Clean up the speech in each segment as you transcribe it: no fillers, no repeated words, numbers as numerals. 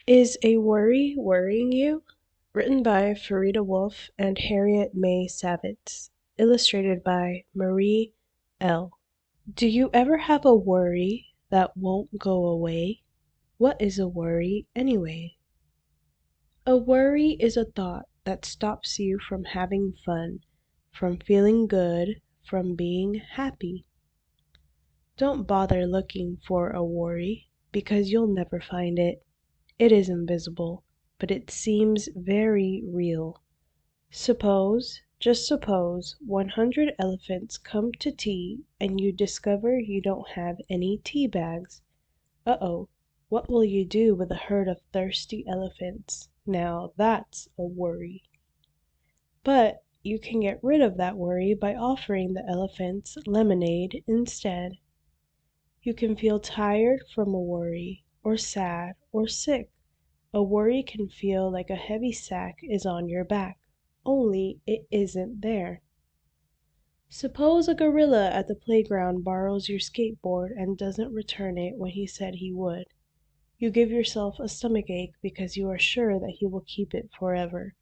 Is a worry worrying you? Written by Ferida Wolff and Harriet May Savitz. Illustrated by Marie L. Do you ever have a worry that won't go away? What is a worry anyway? A worry is a thought that stops you from having fun, from feeling good, from being happy. Don't bother looking for a worry, because you'll never find it. It is invisible, but it seems very real. Just suppose 100 elephants come to tea and you discover you don't have any tea bags. Uh-oh, what will you do with a herd of thirsty elephants? Now that's a worry. But you can get rid of that worry by offering the elephants lemonade instead. You can feel tired from a worry, or sad, or sick. A worry can feel like a heavy sack is on your back, only it isn't there. Suppose a gorilla at the playground borrows your skateboard and doesn't return it when he said he would. You give yourself a stomachache because you are sure that he will keep it forever.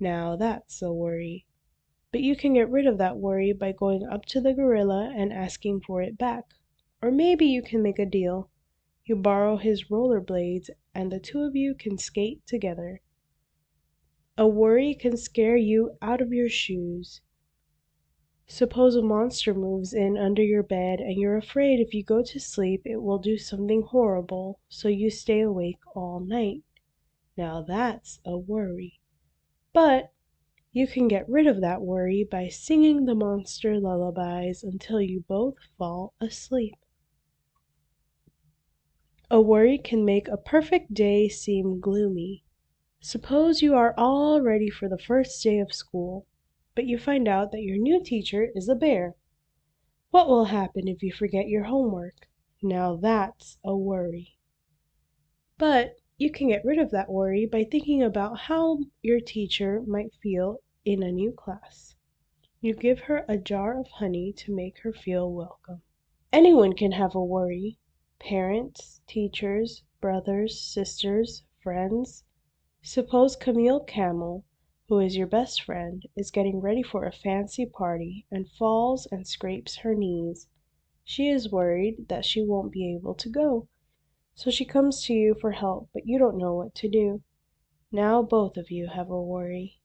Now that's a worry. But you can get rid of that worry by going up to the gorilla and asking for it back. Or maybe you can make a deal. You borrow his rollerblades and the two of you can skate together. A worry can scare you out of your shoes. Suppose a monster moves in under your bed and you're afraid if you go to sleep it will do something horrible, so you stay awake all night. Now that's a worry. But you can get rid of that worry by singing the monster lullabies until you both fall asleep. A worry can make a perfect day seem gloomy. Suppose you are all ready for the first day of school, but you find out that your new teacher is a bear. What will happen if you forget your homework? Now that's a worry. But you can get rid of that worry by thinking about how your teacher might feel in a new class. You give her a jar of honey to make her feel welcome. Anyone can have a worry. Parents, teachers, brothers, sisters, friends. Suppose Camille Camel, who is your best friend, is getting ready for a fancy party and falls and scrapes her knees. She is worried that she won't be able to go. So she comes to you for help, but you don't know what to do. Now both of you have a worry.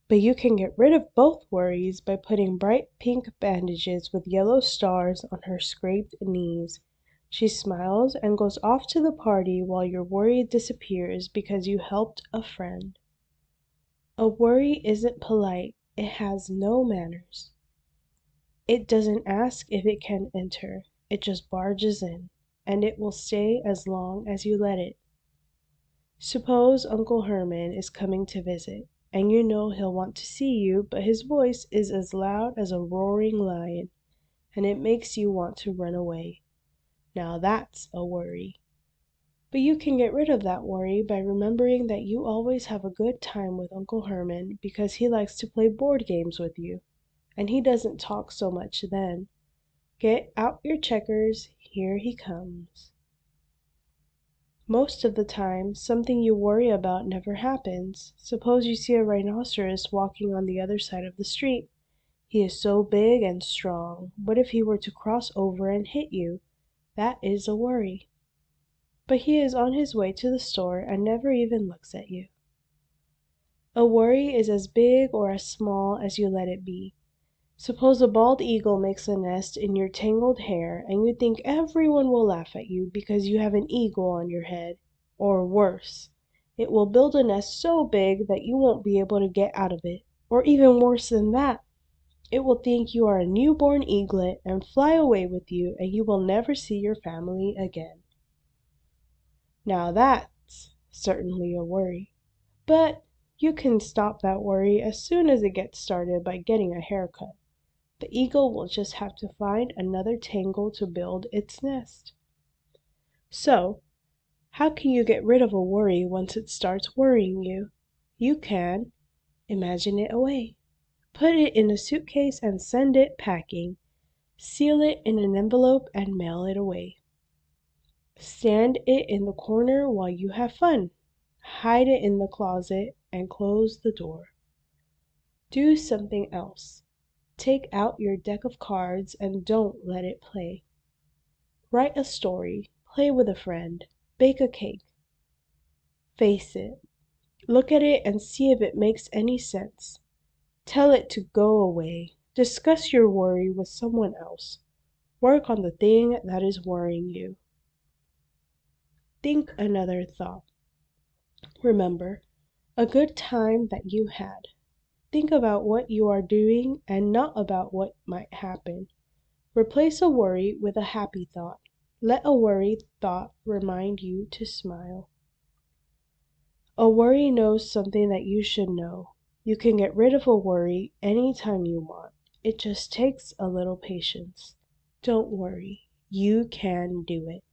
But you can get rid of both worries by putting bright pink bandages with yellow stars on her scraped knees. She smiles and goes off to the party while your worry disappears because you helped a friend. A worry isn't polite. It has no manners. It doesn't ask if it can enter. It just barges in, and it will stay as long as you let it. Suppose Uncle Herman is coming to visit, and you know he'll want to see you, but his voice is as loud as a roaring lion, and it makes you want to run away. Now that's a worry. But you can get rid of that worry by remembering that you always have a good time with Uncle Herman because he likes to play board games with you, and he doesn't talk so much then. Get out your checkers, here he comes. Most of the time, something you worry about never happens. Suppose you see a rhinoceros walking on the other side of the street. He is so big and strong. What if he were to cross over and hit you? That is a worry. But he is on his way to the store and never even looks at you. A worry is as big or as small as you let it be. Suppose a bald eagle makes a nest in your tangled hair and you think everyone will laugh at you because you have an eagle on your head. Or worse, it will build a nest so big that you won't be able to get out of it. Or even worse than that, it will think you are a newborn eaglet and fly away with you and you will never see your family again. Now that's certainly a worry. But you can stop that worry as soon as it gets started by getting a haircut. The eagle will just have to find another tangle to build its nest. So, how can you get rid of a worry once it starts worrying you? You can imagine it away. Put it in a suitcase and send it packing. Seal it in an envelope and mail it away. Stand it in the corner while you have fun. Hide it in the closet and close the door. Do something else. Take out your deck of cards and don't let it play. Write a story, play with a friend, bake a cake. Face it. Look at it and see if it makes any sense. Tell it to go away. Discuss your worry with someone else. Work on the thing that is worrying you. Think another thought. Remember a good time that you had. Think about what you are doing and not about what might happen. Replace a worry with a happy thought. Let a worried thought remind you to smile. A worry knows something that you should know. You can get rid of a worry anytime you want. It just takes a little patience. Don't worry, you can do it.